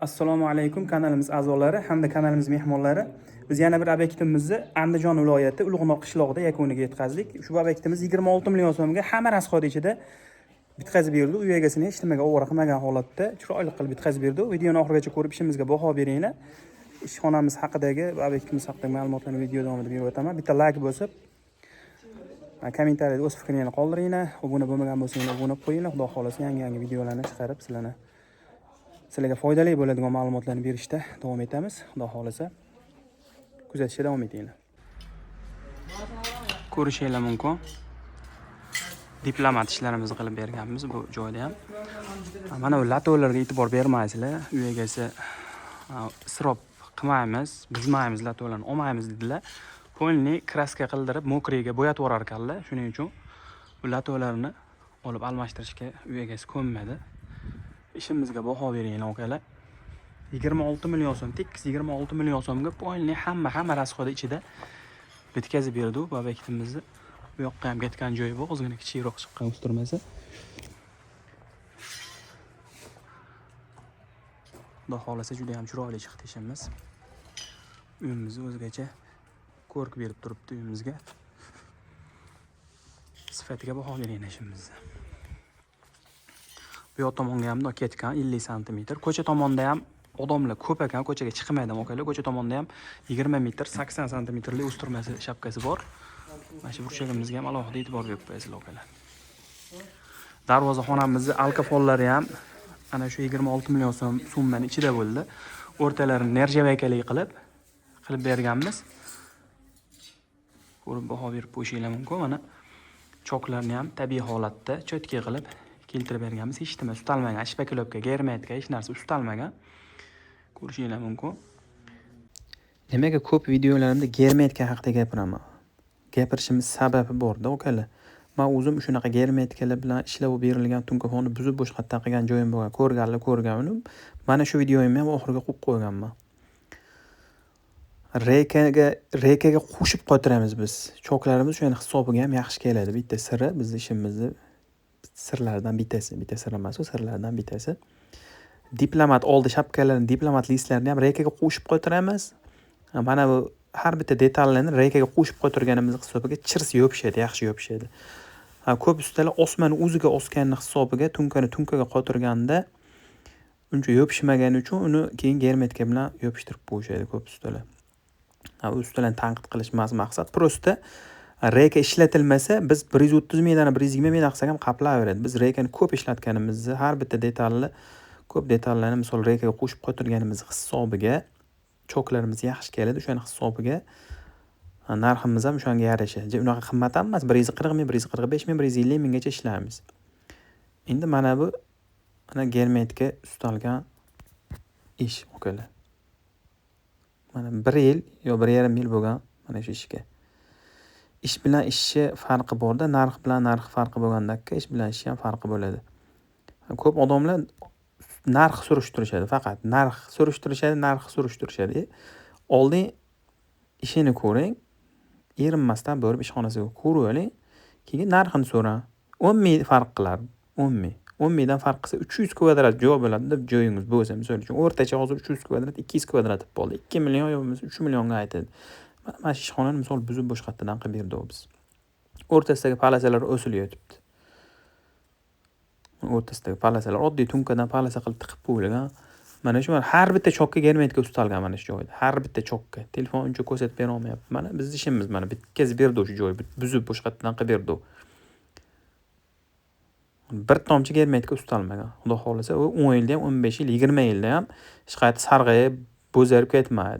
Assalomu alaykum kanalimiz a'zolari hamda kanalimiz mehmonlari. Biz yana bir obyektimizni Andijon viloyati Ulug'nor qishlog'ida yakuniga yetkazdik. Shu obyektimiz 26 million so'mga hamma rasxod ichida bitkazib berdi. Uy egasini hech nimaga ovora qilmagan holatda chiroyli qilib bitkazib berdi. Videoni oxirigacha ko'rib ishimizga baho beringlar. Ishxonamiz haqidagi va obyektimiz haqidagi ma'lumotlarni video davomida berib o'taman. Bitta like bosib, kommentariyada o'z fikringizni qoldiringlar. Obuna bo'lmagan bo'lsangiz obuna qo'yinglar. Xudo xolasa yangi videolarni chiqarib sizlarga foydali bo'ladigan ma'lumotlarni berishda davom etamiz. Xudo xolasa kuzatishda davom etinglar. Ko'rishinglar mumkin. Diplomat ishlarimizni qilib berganmiz bu joyda ham. Mana bu latolarga e'tibor bermaysizlar. Uy egasi isrof qilmaymiz, buzmaymiz, latolarni olmaymiz dedilar. Polni kraska qildirib, mokriga bo'yatib yuborar ekanlar. Shuning uchun bu latolarni olib almashtirishga uy egasi ko'nmadi. İşimizga baho beringlar akalar. 26 million so'm, tekis 26 million so'mga polni hamma rasxodi ichida bitkazib berdi bu obyektimizni. Bu yoqqa ham ketgan joyi bor, ozgina kichikroq chiqqan o'stirmasi. Xudo xolasa juda ham chiroyli chiqdi ishimiz. Uyimizni o'zgacha ko'rk berib turibdi uyimizga. Sifatiga baho beringlar ishimizni. Bu yoq tomonga ham ketgan 50 cm. Ko'cha tomonda ham odamlar ko'p ekan, ko'chaga chiqmaydi akalar. Ko'cha tomonda ham 20 metr 80 cm o'stirmasi shapkasi bor. Mana shu burchagimizga ham alohida e'tibor berib qo'yasizlar akalar. Darvozaxonamizni alkafollari ham ana shu 26 million so'm summaning ichida bo'ldi. O'rtalarini nerjavaykalik qilib berganmiz. Ko'rib baho berib qo'yishinglar mumkin. Mana choklarni ham tabiiy holatda cho'tka qilib keltirib berganmiz. Hech nima ustalmagan, shpakilovka, germetka hech narsa ustalmagan. Ko'rishinglar mumkin. Nimaga ko'p videolarimda germetka haqida gapiraman? Gapirishimiz sababi bor-da, akalar. Men o'zim shunaqa germetkalar bilan ishlab berilgan tunkafonni buzib boshqatdan qilgan joyim bo'lgan. Ko'rgan uni. Mana shu videoyimni ham oxiriga qo'yib qo'yganman. Rekaga qo'shib qotiramiz biz. Choklarimiz o'sha hisobiga ham yaxshi keladi. Bitta siri biz ishimizni sirlardan bittasi emas, sirlardan bittasi. Diplomat oldi shapkalarini, diplomat listlarini ham rekaga qo'shib qo'ytiramiz. Mana bu har bitta detallarni rekaga qo'shib qo'ytirganimiz hisobiga chirs yopishadi, yaxshi yopishadi. Ko'p ustalar osmani o'ziga osganning hisobiga tunkaga qo'ytirganda uncha yopishmagani uchun uni keyin germetka bilan yopishtirib qo'yishadi ko'p ustalar. Bu ustalarni tanqid qilish emas maqsad. Prosta reka ishlatilmasa biz 130 mingdan 120 ming qilsak ham qaplayveradi. Biz rekani ko'p ishlatganimizni, har bitta ko'p detallarni misol rekaga qo'shib qo'ytirganimiz hisobiga choklarimiz yaxshi keladi. O'shaning hisobiga narximiz ham o'shanga yarasha. Unaqa qimmat ham emas. 140 ming, 145 ming, 150 minggacha ishlaymiz. Endi mana bu germetka ustalgan ish akalar. Mana 1 yil yo 1,5 yil bo'lgan mana shu ishga. Ish bilan ishchi farqi borda, narx bilan narx farqi bo'lgandakka ish bilan ish ham farqi bo'ladi. Ko'p odamlar narx surishtirishadi, faqat narx surishtirishadi. Oldin ishini ko'ring, erinmasdan borib ishxonasiga ko'rib oling, keyin narxini so'rang. 10 ming farq qilar, 10 ming. 10 mingdan farq qilsa 300 kvadrat joy bo'ladi deb joyingiz bo'lsa, misol uchun o'rtacha hozir 300 kvadrat, 200 kvadrat bo'ldi. 2 million yo 3 millionga aytadi. Mana shu ishxonani misol buzib boshqatdan qilib berdik biz. O'rtasidagi palasalar o'silib yotibdi. O'rtasidagi palasalar oddiy tunkadan palasa qilib tiqib qo'yilgan. Mana shu har bitta chokka germetka ustalgan mana shu joyda. Har bitta chokka. Telefon uncha ko'rsatib bera olmayapti. Mana bizning ishimiz mana bitkazib berdi o'sha joyni, buzib boshqatdan qilib berdi. Bir tomchi germetka ustalmagan. Xudo xolasa u 10 yilda ham, 15 yil, 20 yilda ham hech qayerda sarg'ayib, bo'zarib ketmaydi.